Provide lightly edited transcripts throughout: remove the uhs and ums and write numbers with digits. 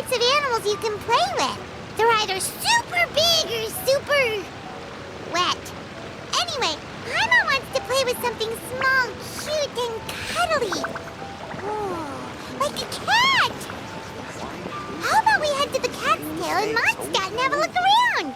types of animals you can play with. They're either super big or super wet. Anyway, Pаймon wants to play with something small, cute, and cuddly. Oh, like a cat. How about we head to the cat's tail in Mondstadt and have a look around?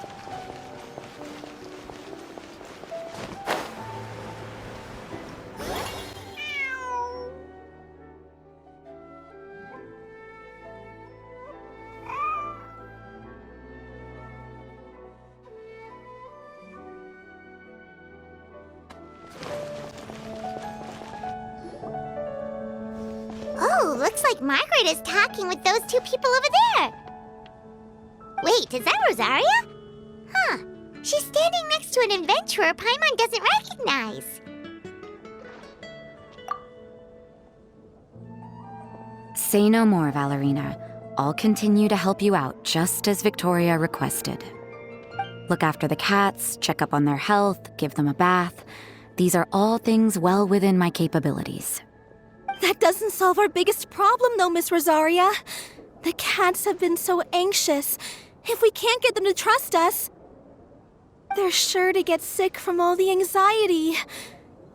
Oh, looks like Margaret is talking with those two people over there. Wait, is that Rosaria? Huh. She's standing next to an adventurer Pаймon doesn't recognize. Say no more, Valerina. I'll continue to help you out, just as Victoria requested. Look after the cats, check up on their health, give them a bath. These are all things well within my capabilities. That doesn't solve our biggest problem, though, Miss Rosaria. The cats have been so anxious. If we can't get them to trust us, they're sure to get sick from all the anxiety.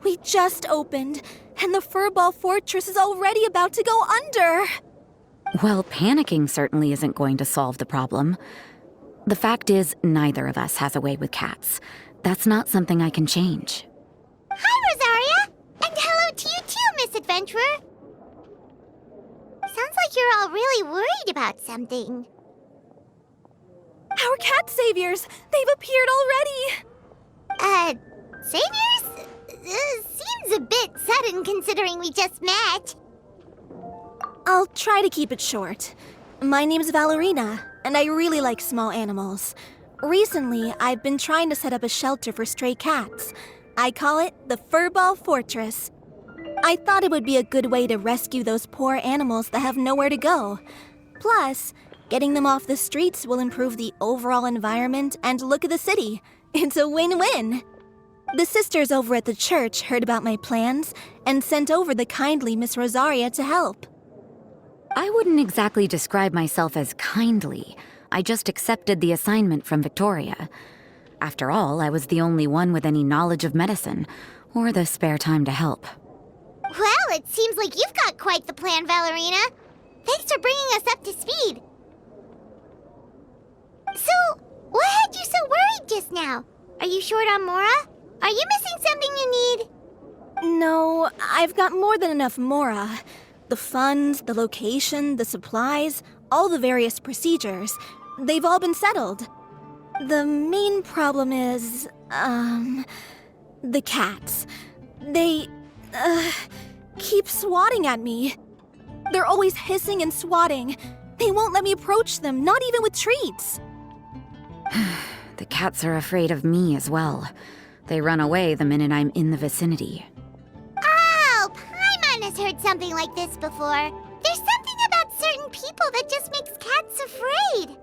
We just opened, and the Furball Fortress is already about to go under. Well, panicking certainly isn't going to solve the problem. The fact is, neither of us has a way with cats. That's not something I can change. Hi, Rosaria! And hello to you too, Miss Adventurer. Sounds like you're all really worried about something. Our cat saviors! They've appeared already! Saviors? Seems a bit sudden considering we just met. I'll try to keep it short. My name's Valerina, and I really like small animals. Recently, I've been trying to set up a shelter for stray cats. I call it the Furball Fortress. I thought it would be a good way to rescue those poor animals that have nowhere to go. Plus, getting them off the streets will improve the overall environment and look of the city. It's a win-win. The sisters over at the church heard about my plans and sent over the kindly Miss Rosaria to help. I wouldn't exactly describe myself as kindly. I just accepted the assignment from Victoria. After all, I was the only one with any knowledge of medicine, or the spare time to help. Well, it seems like you've got quite the plan, Valerina. Thanks for bringing us up to speed. So, what had you so worried just now? Are you short on Mora? Are you missing something you need? No, I've got more than enough Mora. The funds, the location, the supplies, all the various procedures. They've all been settled. The main problem is, the cats. They, keep swatting at me. They're always hissing and swatting. They won't let me approach them, not even with treats. The cats are afraid of me as well. They run away the minute I'm in the vicinity. Oh, Paimon has heard something like this before. There's something about certain people that just makes cats afraid.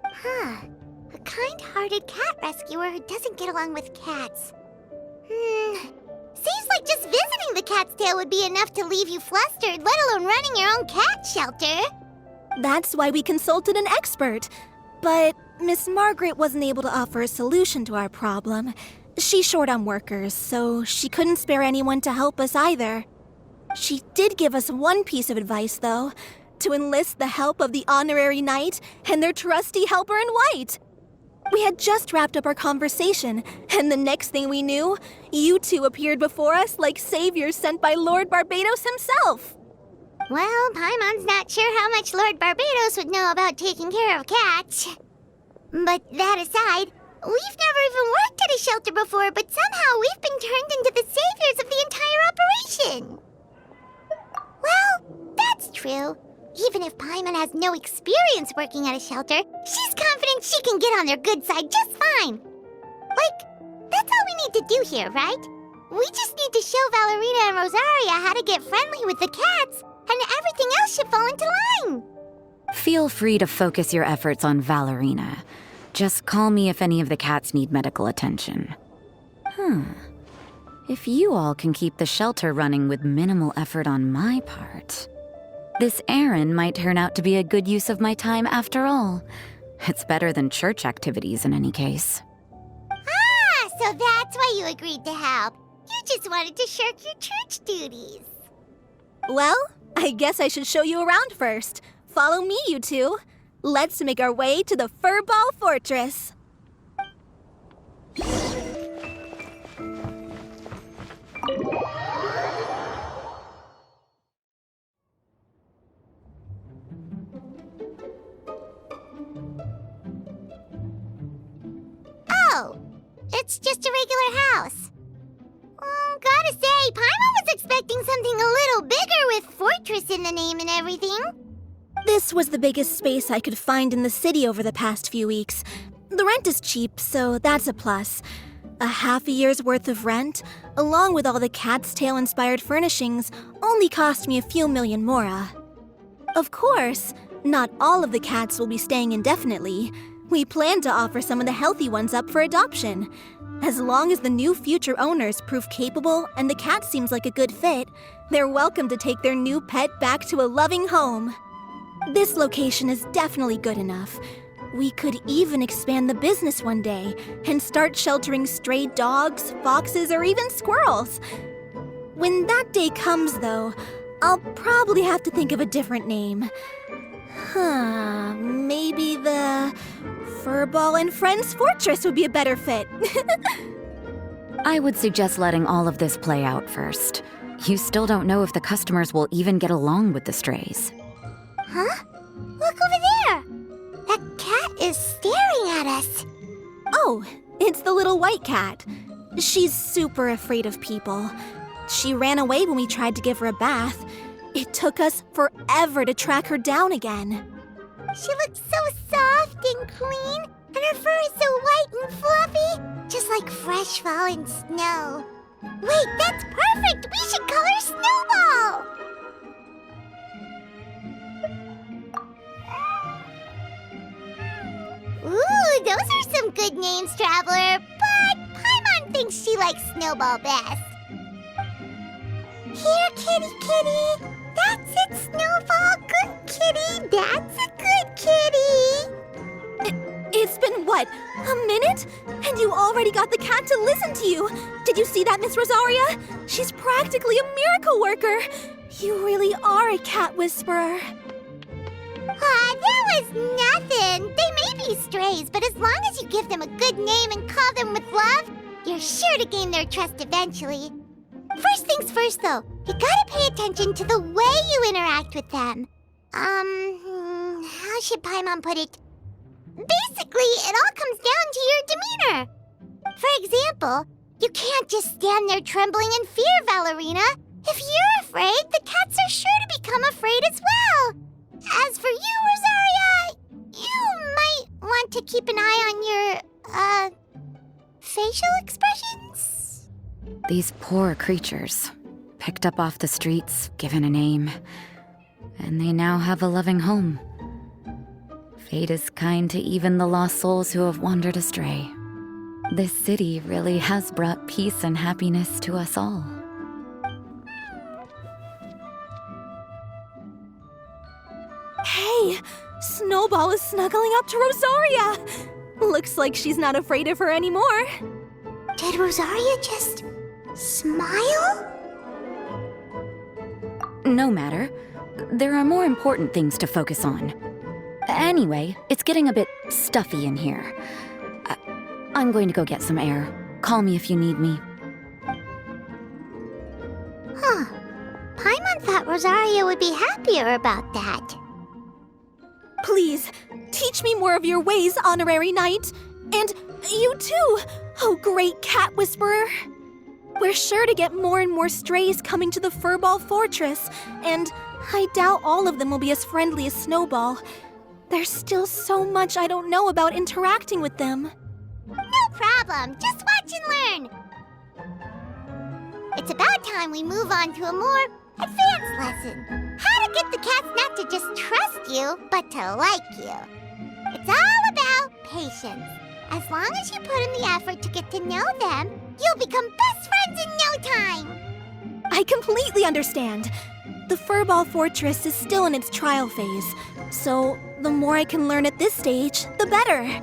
Huh. A kind-hearted cat rescuer who doesn't get along with cats. Seems like just visiting the cat's tail would be enough to leave you flustered, let alone running your own cat shelter. That's why we consulted an expert. But Miss Margaret wasn't able to offer a solution to our problem. She's short on workers, so she couldn't spare anyone to help us either. She did give us one piece of advice, though, to enlist the help of the honorary knight and their trusty helper in white. We had just wrapped up our conversation, and the next thing we knew, you two appeared before us like saviors sent by Lord Barbados himself. Well, Paimon's not sure how much Lord Barbados would know about taking care of cats. But that aside, we've never even worked at a shelter before, but somehow we've been turned into the saviors of the entire operation. Well, that's true. Even if Pаймon has no experience working at a shelter, she's confident she can get on their good side just fine. Like, that's all we need to do here, right? We just need to show Valerina and Rosaria how to get friendly with the cats, and everything else should fall into line. Feel free to focus your efforts on Valerina. Just call me if any of the cats need medical attention. If you all can keep the shelter running with minimal effort on my part... This errand might turn out to be a good use of my time after all. It's better than church activities in any case. Ah, so that's why you agreed to help. You just wanted to shirk your church duties. Well, I guess I should show you around first. Follow me, you two. Let's make our way to the Furball Fortress. Oh, it's just a regular house. Gotta say, Pаймon was expecting something a little bigger with fortress in the name and everything. This was the biggest space I could find in the city over the past few weeks. The rent is cheap, so that's a plus. A half a year's worth of rent, along with all the Cat's Tail-inspired furnishings, only cost me a few million mora. Of course, not all of the cats will be staying indefinitely. We plan to offer some of the healthy ones up for adoption. As long as the new future owners prove capable and the cat seems like a good fit, they're welcome to take their new pet back to a loving home. This location is definitely good enough. We could even expand the business one day and start sheltering stray dogs, foxes, or even squirrels. When that day comes, though, I'll probably have to think of a different name. Maybe the Furball and Friends Fortress would be a better fit. I would suggest letting all of this play out first. You still don't know if the customers will even get along with the strays. Huh? Look over there! That cat is staring at us. Oh, it's the little white cat. She's super afraid of people. She ran away when we tried to give her a bath. It took us forever to track her down again. She looks so soft and clean, and her fur is so white and fluffy, just like fresh fallen snow. Wait, that's perfect! We should call her Snowball! Ooh, those are some good names, Traveler, but Paimon thinks she likes Snowball best. Here, kitty kitty! That's it, Snowball! Good kitty! That's a good kitty! It's been, what, a minute? And you already got the cat to listen to you! Did you see that, Miss Rosaria? She's practically a miracle worker! You really are a cat whisperer. That was nothing! They may be strays, but as long as you give them a good name and call them with love, you're sure to gain their trust eventually. First things first, though, you gotta pay attention to the way you interact with them. How should Paimon put it? Basically, it all comes down to your demeanor. For example, you can't just stand there trembling in fear, Valerina. If you're afraid, the cats are sure to become afraid as well. As for you, Rosaria, you might want to keep an eye on your, facial expressions. These poor creatures, picked up off the streets, given a name, and they now have a loving home. Fate is kind to even the lost souls who have wandered astray. This city really has brought peace and happiness to us all. Hey, Snowball is snuggling up to Rosaria. Looks like she's not afraid of her anymore. Did Rosaria just smile? No matter. There are more important things to focus on. Anyway, it's getting a bit stuffy in here. I'm going to go get some air. Call me if you need me. Huh. Paimon thought Rosaria would be happier about that. Please, teach me more of your ways, Honorary Knight. And you too, oh great cat whisperer. We're sure to get more and more strays coming to the Furball Fortress, and I doubt all of them will be as friendly as Snowball. There's still so much I don't know about interacting with them. No problem. Just watch and learn. It's about time we move on to a more advanced lesson. How to get the cats not to just trust you, but to like you. It's all about patience. As long as you put in the effort to get to know them, you'll become best friends in no time. I completely understand. The Furball Fortress is still in its trial phase, so the more I can learn at this stage, the better.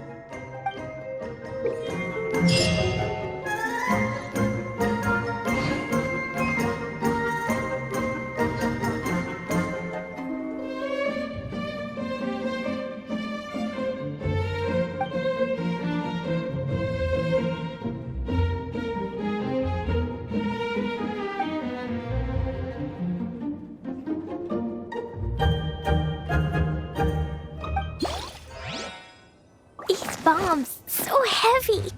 These bombs, so heavy.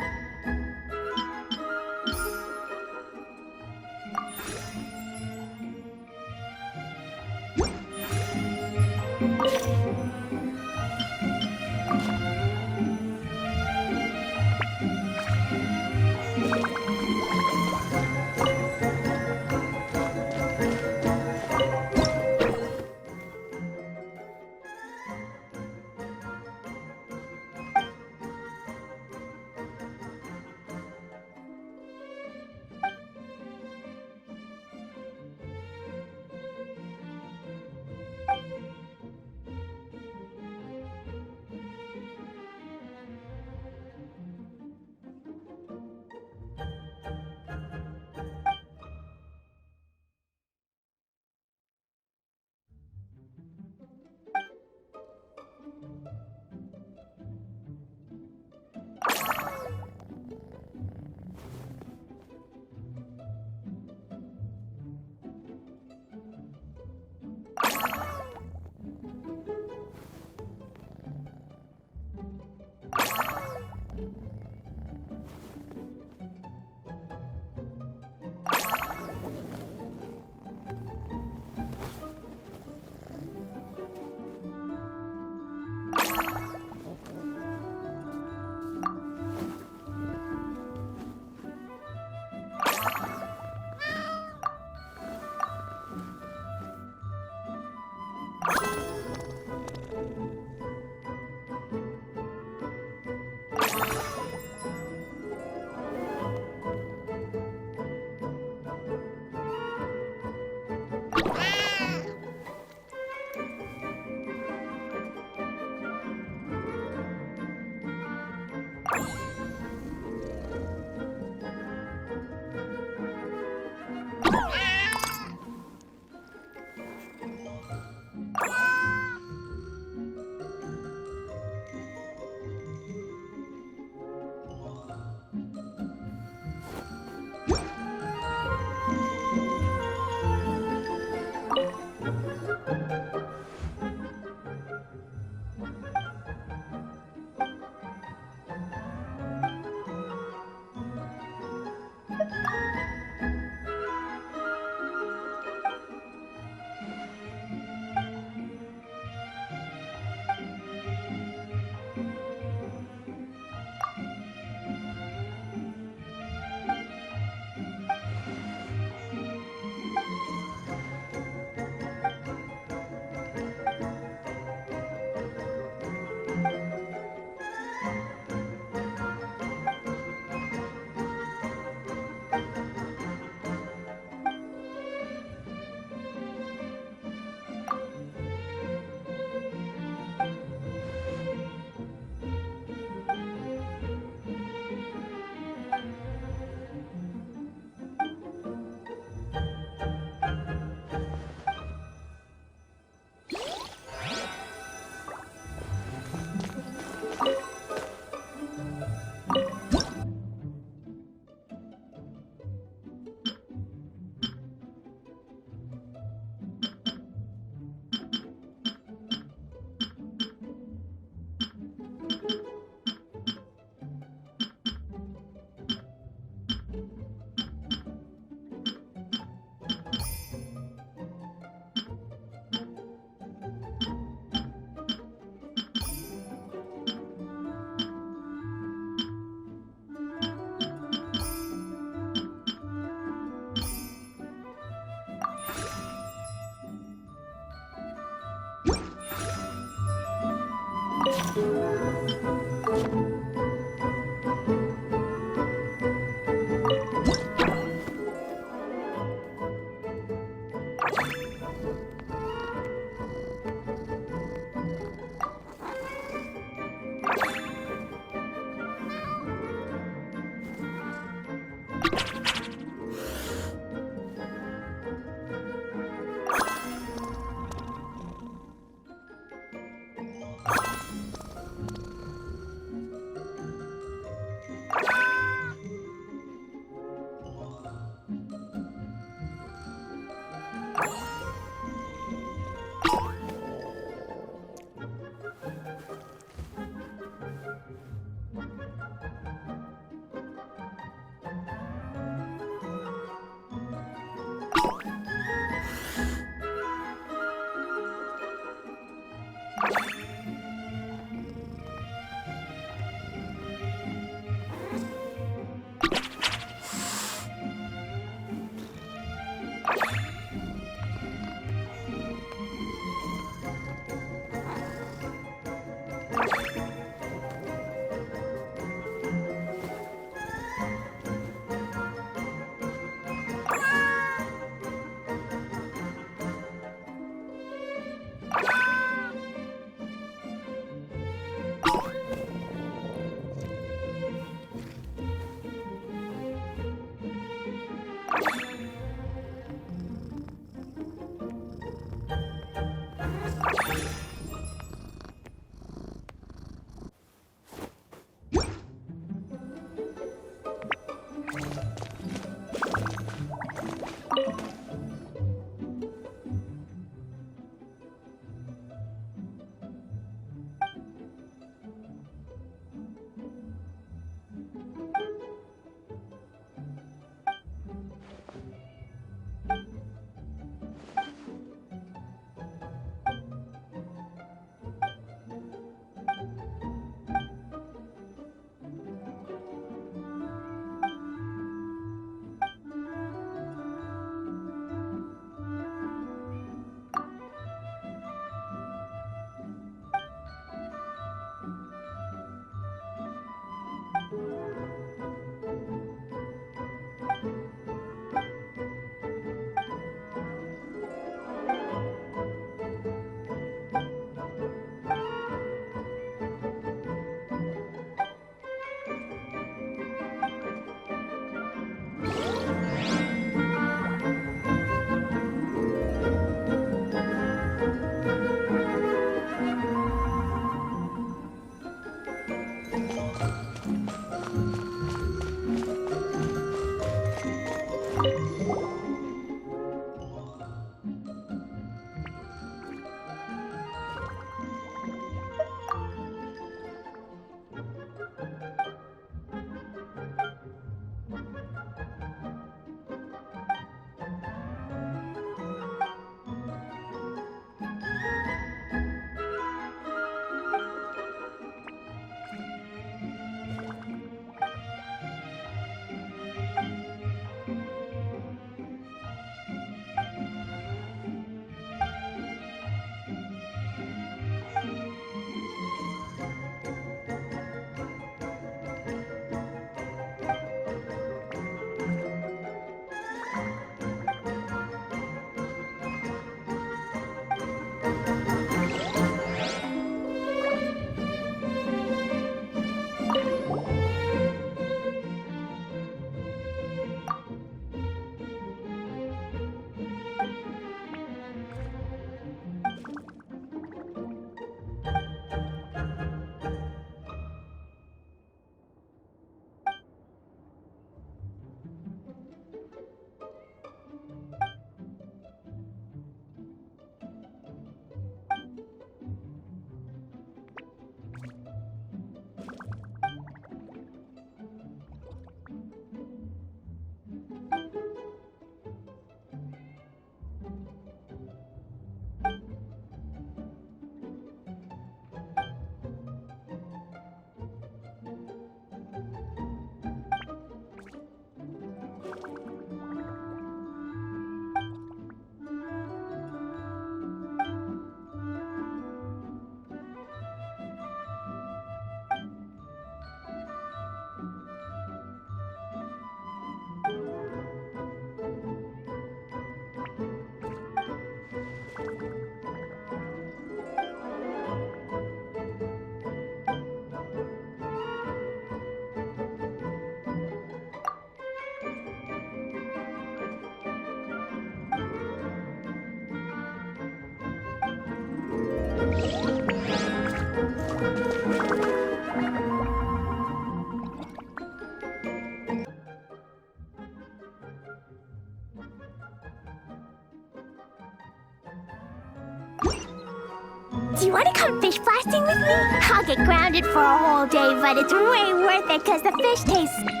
you want to come fish blasting with me? I'll get grounded for a whole day, but it's way worth it because the fish tastes...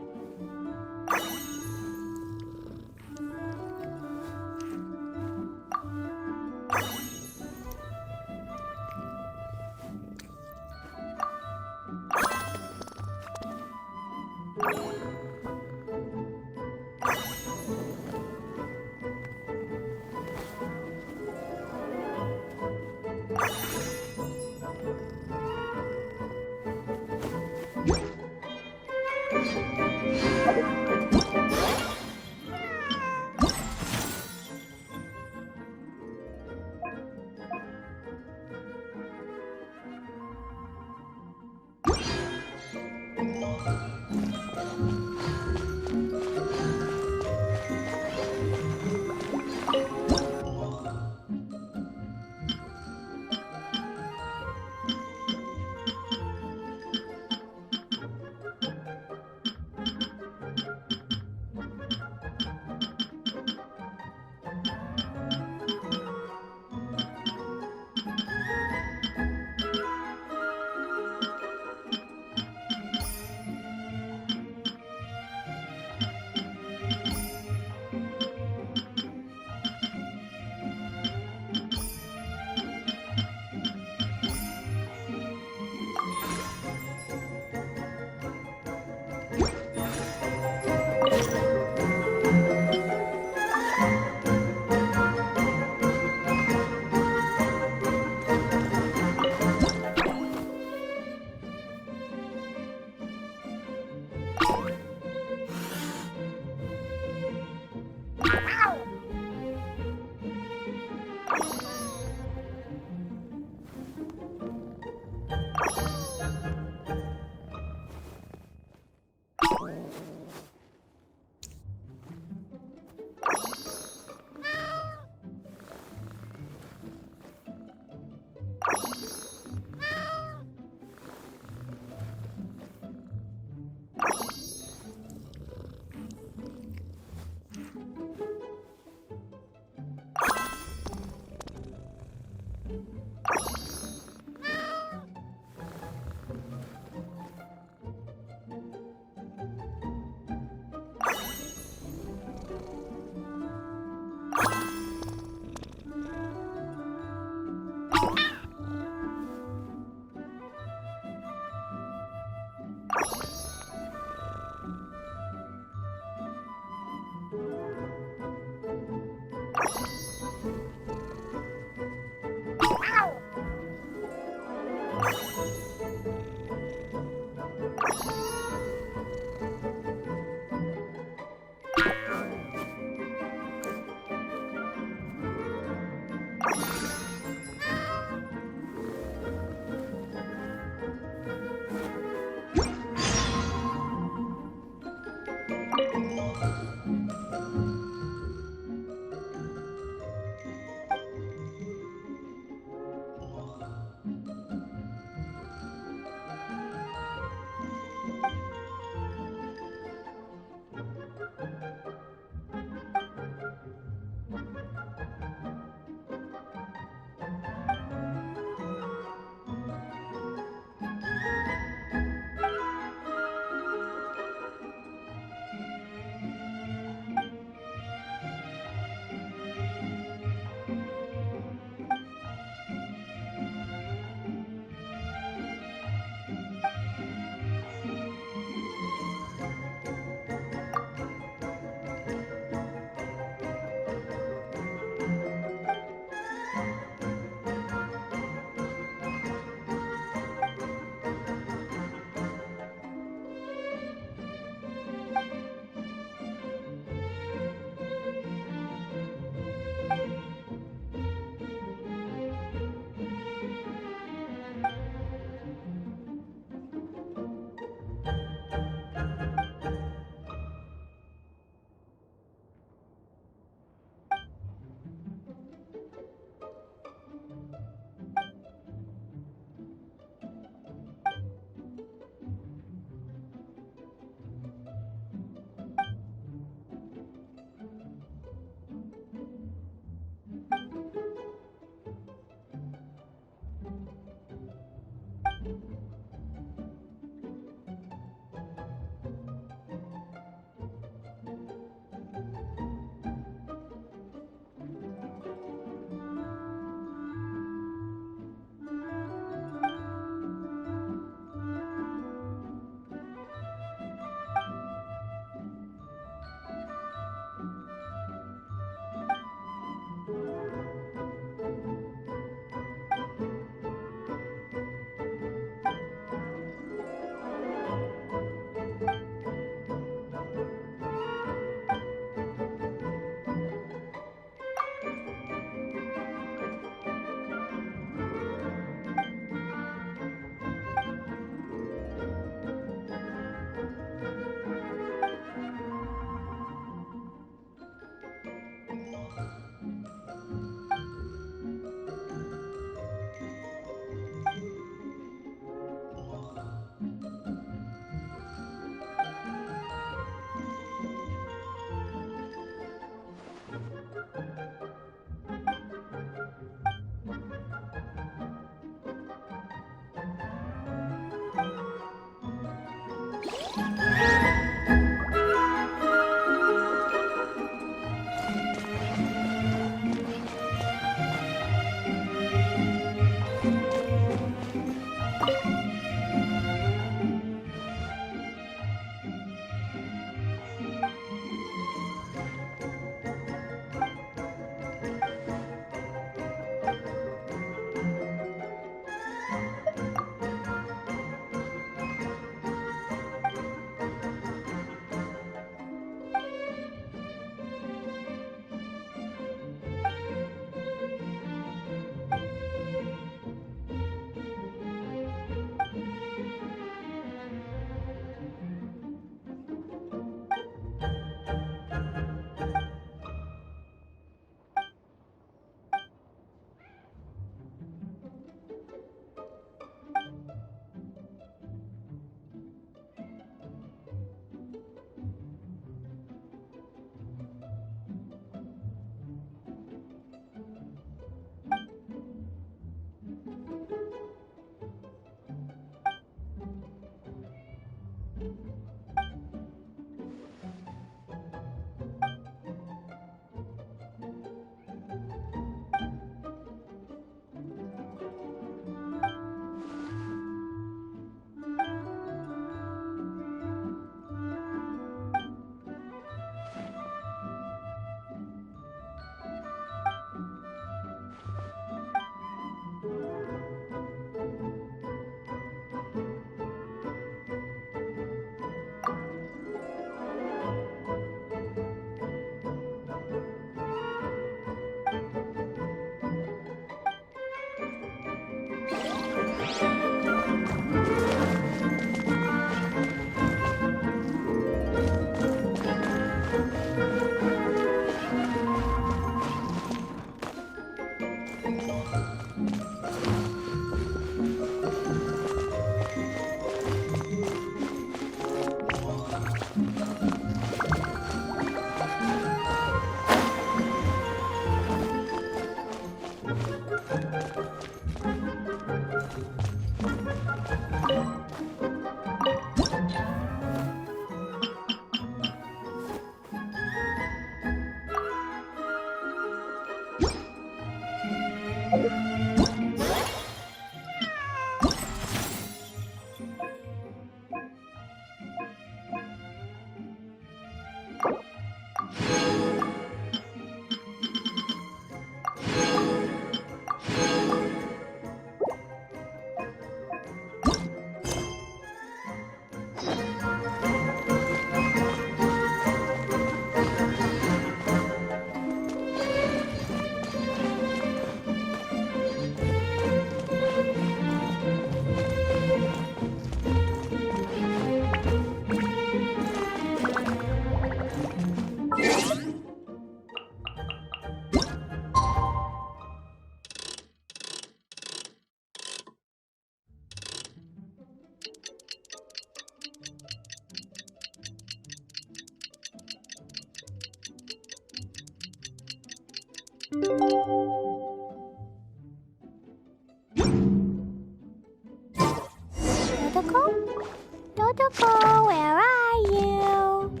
Totoko? Totoko, where are you?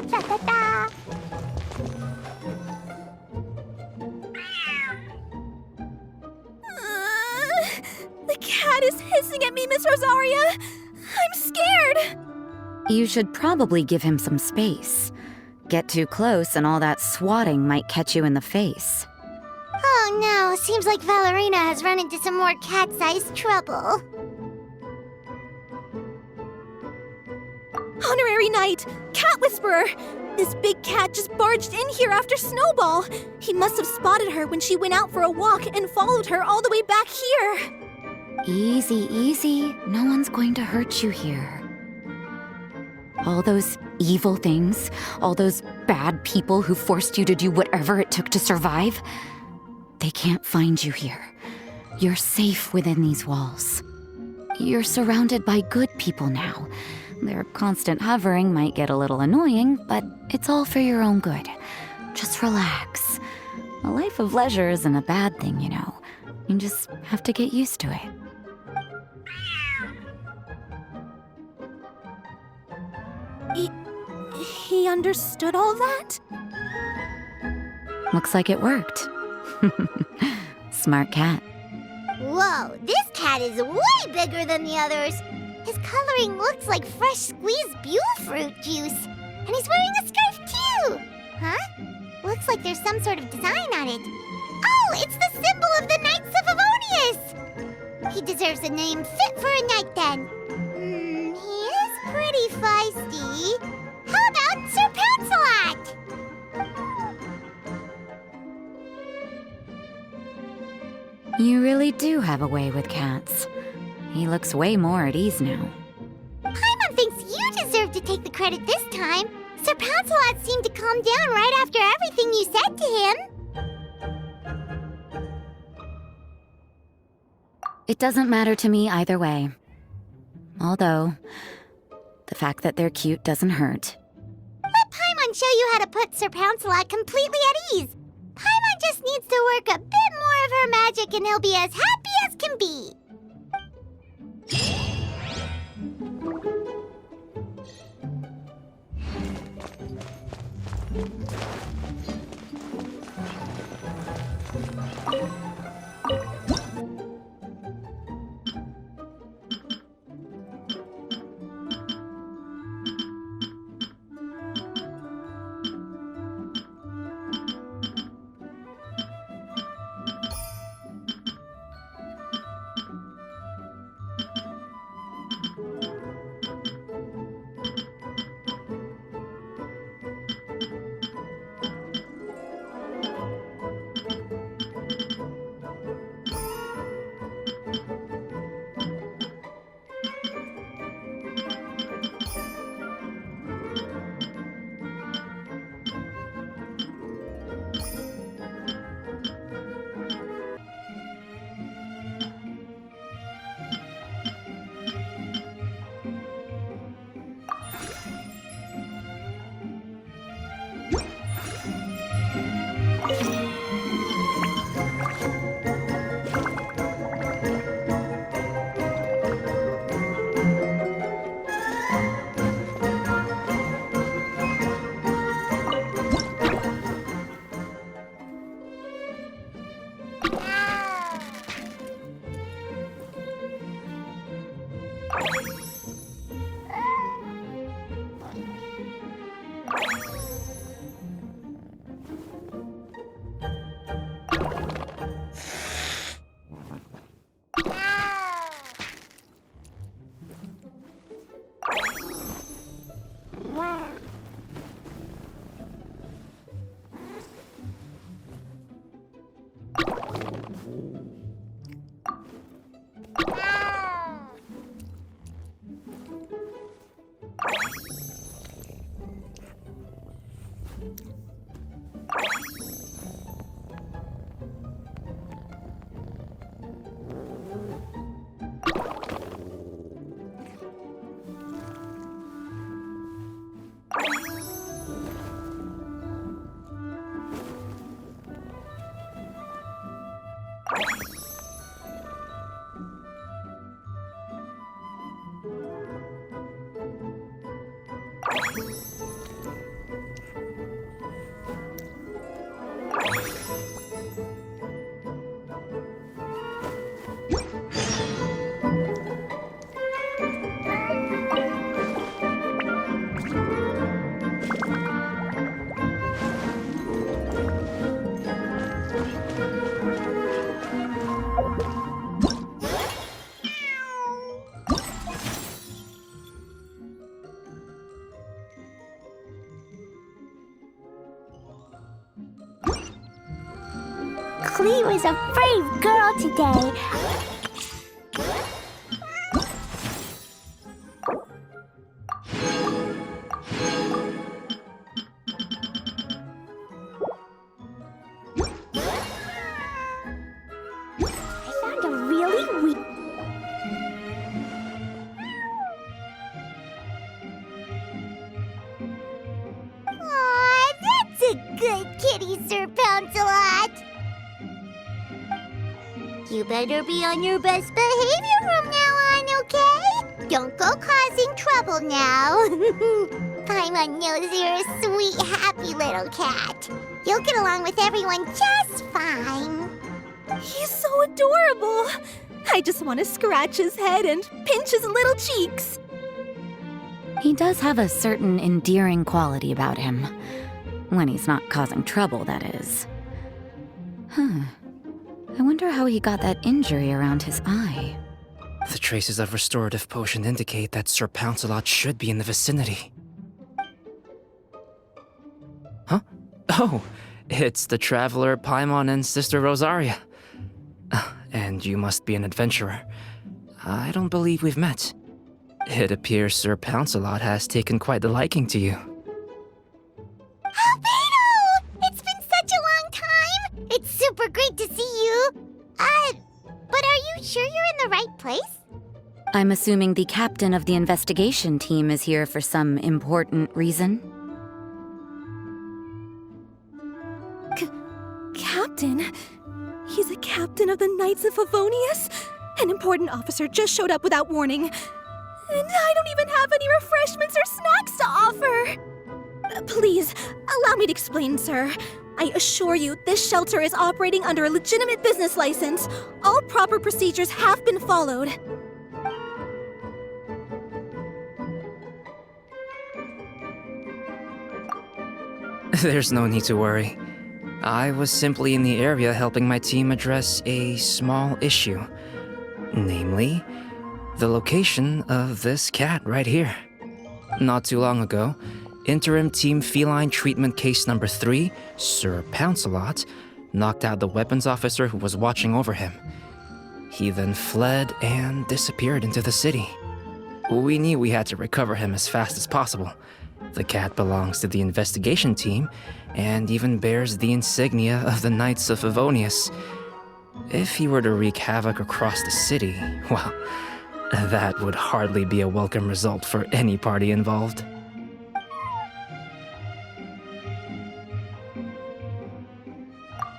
Ta-ta-ta! The cat is hissing at me, Miss Rosaria. I'm scared. You should probably give him some space. Get too close and all that swatting might catch you in the face. Oh no, seems like Valerina has run into some more cat-sized trouble. Honorary Knight, Cat Whisperer. This big cat just barged in here after Snowball. He must have spotted her when she went out for a walk and followed her all the way back here. Easy, easy. No one's going to hurt you here. All those evil things, all those bad people who forced you to do whatever it took to survive, they can't find you here. You're safe within these walls. You're surrounded by good people now. Their constant hovering might get a little annoying, but it's all for your own good. Just relax. A life of leisure isn't a bad thing, you know. You just have to get used to it. He understood all that? Looks like it worked. Smart cat. Whoa, this cat is way bigger than the others. His coloring looks like fresh squeezed Buell fruit juice. And he's wearing a scarf too! Huh? Looks like there's some sort of design on it. Oh, it's the symbol of the Knights of Favonius! He deserves a name fit for a knight then. He is pretty feisty. How about Sir Pouncelot? You really do have a way with cats. He looks way more at ease now. Paimon thinks you deserve to take the credit this time. Sir Pouncelot seemed to calm down right after everything you said to him. It doesn't matter to me either way. Although, the fact that they're cute doesn't hurt. Let Paimon show you how to put Sir Pouncelot completely at ease. Paimon just needs to work a bit more of her magic and he'll be as happy as can be. is a brave girl today. I found a really weak... Aw, that's a good kitty, Sir Pouncelot. You better be on your best behavior from now on, okay? Don't go causing trouble now. Paimon knows you're a sweet, happy little cat. You'll get along with everyone just fine. He's so adorable. I just want to scratch his head and pinch his little cheeks. He does have a certain endearing quality about him. When he's not causing trouble, that is. I wonder how he got that injury around his eye. The traces of restorative potion indicate that Sir Pouncelot should be in the vicinity. Huh? Oh, it's the traveler Pаймon and Sister Rosaria. And you must be an adventurer. I don't believe we've met. It appears Sir Pouncelot has taken quite the liking to you. Albedo! It's been such a long time! It's super great to see you. But are you sure you're in the right place? I'm assuming the captain of the investigation team is here for some important reason? Captain? He's a captain of the Knights of Favonius? An important officer just showed up without warning. And I don't even have any refreshments or snacks to offer. Please, allow me to explain, sir. I assure you, this shelter is operating under a legitimate business license. All proper procedures have been followed. There's no need to worry. I was simply in the area helping my team address a small issue. Namely, the location of this cat right here. Not too long ago, Interim Team Feline Treatment Case Number 3, Sir Pouncelot, knocked out the weapons officer who was watching over him. He then fled and disappeared into the city. We knew we had to recover him as fast as possible. The cat belongs to the investigation team and even bears the insignia of the Knights of Favonius. If he were to wreak havoc across the city, well, that would hardly be a welcome result for any party involved.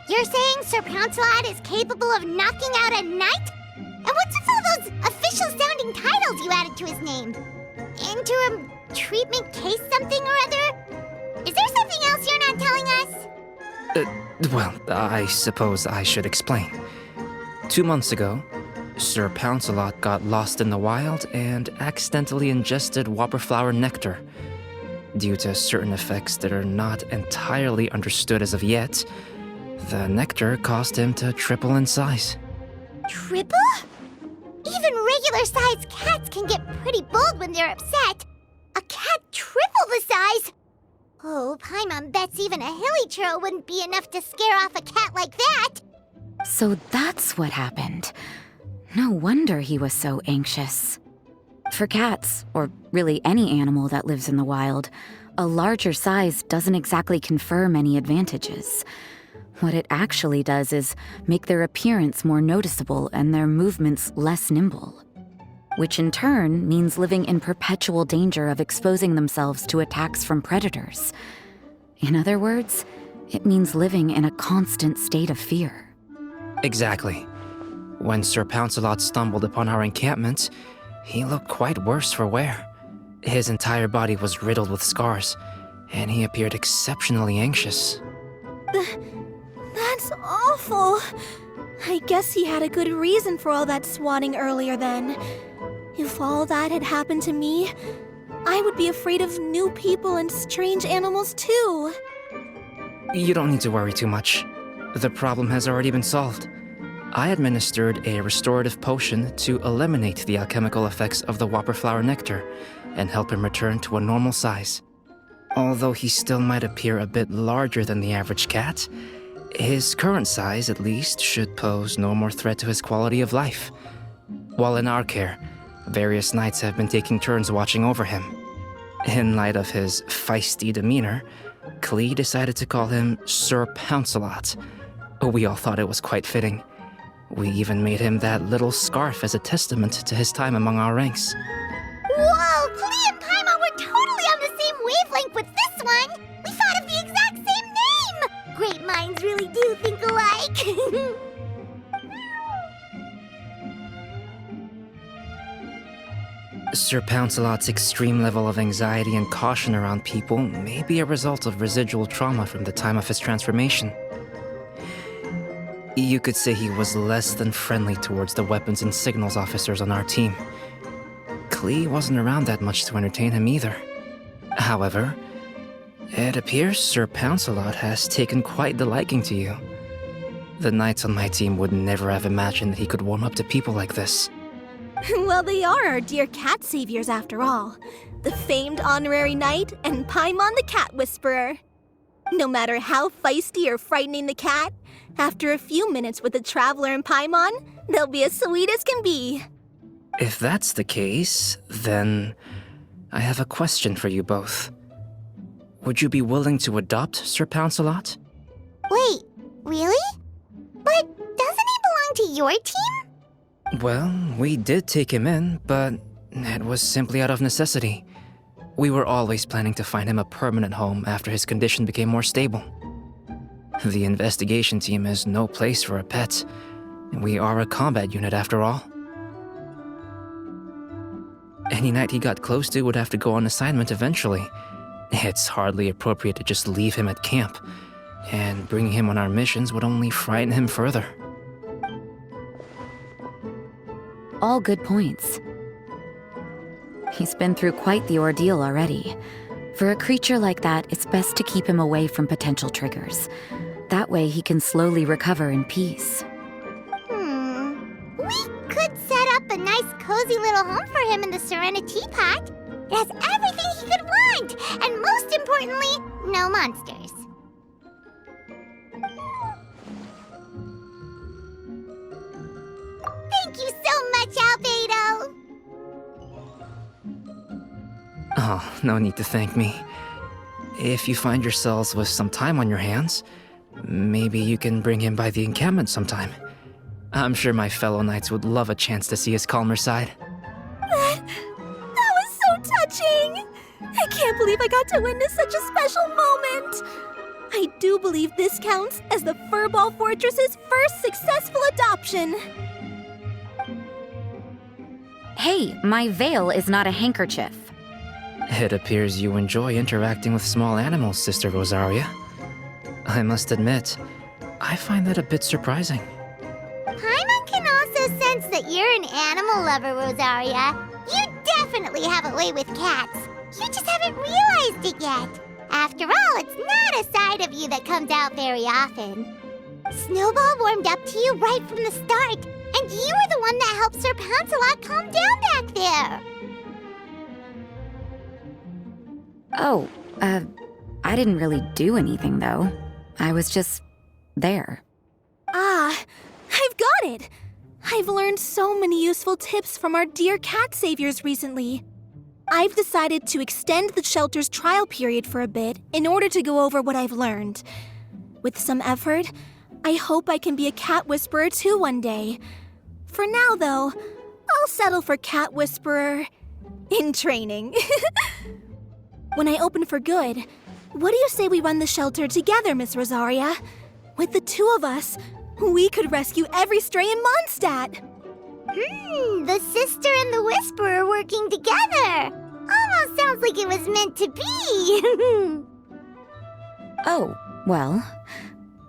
You're saying Sir Pouncelot is capable of knocking out a knight? And what's with all those official-sounding titles you added to his name? Interim treatment case something or other? Is there something else you're not telling us? Well, I suppose I should explain. 2 months ago, Sir Pouncelot got lost in the wild and accidentally ingested whopperflower nectar. Due to certain effects that are not entirely understood as of yet, the nectar caused him to triple in size. Triple? Even regular-sized cats can get pretty bold when they're upset. A cat triple the size? Oh, Paimon bets even a hilly churl wouldn't be enough to scare off a cat like that. So that's what happened. No wonder he was so anxious. For cats, or really any animal that lives in the wild, a larger size doesn't exactly confer many advantages. What it actually does is make their appearance more noticeable and their movements less nimble, which in turn means living in perpetual danger of exposing themselves to attacks from predators. In other words, it means living in a constant state of fear. Exactly. When Sir Pouncelot stumbled upon our encampment, he looked quite worse for wear. His entire body was riddled with scars, and he appeared exceptionally anxious. That's awful. I guess he had a good reason for all that swatting earlier then. If all that had happened to me, I would be afraid of new people and strange animals too. You don't need to worry too much. The problem has already been solved. I administered a restorative potion to eliminate the alchemical effects of the whopperflower nectar and help him return to a normal size. Although he still might appear a bit larger than the average cat, His current size, at least, should pose no more threat to his quality of life. While in our care, various knights have been taking turns watching over him. In light of his feisty demeanor, Klee decided to call him Sir Pouncelot. We all thought it was quite fitting. We even made him that little scarf as a testament to his time among our ranks. Whoa, Klee and Pаймon were totally on the same wavelength with this one! We thought of the exact same name! Great minds really do think alike! Sir Pouncelot's extreme level of anxiety and caution around people may be a result of residual trauma from the time of his transformation. You could say he was less than friendly towards the weapons and signals officers on our team. Klee wasn't around that much to entertain him either. However, it appears Sir Pouncelot has taken quite the liking to you. The knights on my team would never have imagined that he could warm up to people like this. Well, they are our dear cat saviors after all. The famed honorary knight and Pаймon the cat whisperer. No matter how feisty or frightening the cat, after a few minutes with the traveler and Pаймon, they'll be as sweet as can be. If that's the case, then I have a question for you both. Would you be willing to adopt Sir Pouncelot? Wait, really? But doesn't he belong to your team? Well, we did take him in, but it was simply out of necessity. We were always planning to find him a permanent home after his condition became more stable. The investigation team is no place for a pet. We are a combat unit after all. Any knight he got close to would have to go on assignment eventually. It's hardly appropriate to just leave him at camp, and bringing him on our missions would only frighten him further. All good points. He's been through quite the ordeal already. For a creature like that, it's best to keep him away from potential triggers. That way he can slowly recover in peace. We could set up a nice cozy little home for him in the Serenity Pot. It has everything he could want, and most importantly, no monsters. Thank you so much, Albedo! Oh, no need to thank me. If you find yourselves with some time on your hands, maybe you can bring him by the encampment sometime. I'm sure my fellow knights would love a chance to see his calmer side. That was so touching! I can't believe I got to witness such a special moment! I do believe this counts as the Furball Fortress's first successful adoption. Hey, my veil is not a handkerchief. It appears you enjoy interacting with small animals, Sister Rosaria. I must admit, I find that a bit surprising. Paimon can also sense that you're an animal lover, Rosaria. You definitely have a way with cats. You just haven't realized it yet. After all, it's not a side of you that comes out very often. Snowball warmed up to you right from the start, and you were the one that helped Sir Pouncelot calm down back there. Oh, I didn't really do anything, though. I was just there. Ah, I've got it! I've learned so many useful tips from our dear cat saviors recently. I've decided to extend the shelter's trial period for a bit in order to go over what I've learned. With some effort, I hope I can be a cat whisperer too one day. For now, though, I'll settle for cat whisperer in training. When I open for good, what do you say we run the shelter together, Miss Rosaria? With the two of us, we could rescue every stray in Moндштадт. The sister and the whisperer working together. Almost sounds like it was meant to be. Oh, well,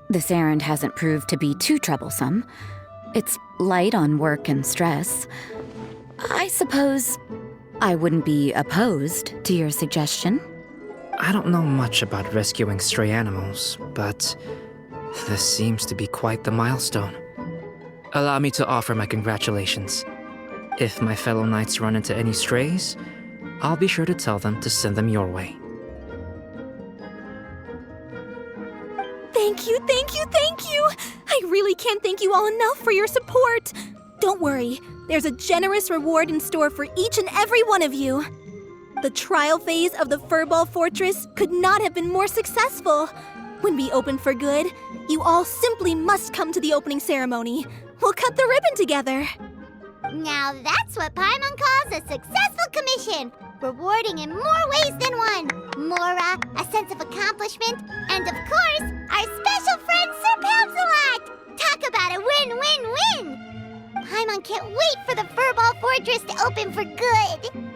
this errand hasn't proved to be too troublesome. It's light on work and stress. I suppose I wouldn't be opposed to your suggestion. I don't know much about rescuing stray animals, but this seems to be quite the milestone. Allow me to offer my congratulations. If my fellow knights run into any strays, I'll be sure to tell them to send them your way. Thank you, thank you, thank you! I really can't thank you all enough for your support! Don't worry, there's a generous reward in store for each and every one of you. The trial phase of the Furball Fortress could not have been more successful. When we open for good, you all simply must come to the opening ceremony. We'll cut the ribbon together. Now that's what Pаймon calls a successful commission. Rewarding in more ways than one. Mora, a sense of accomplishment, and of course, our special friend Sir Pouncelot! Talk about a win-win-win! Pаймon can't wait for the Furball Fortress to open for good!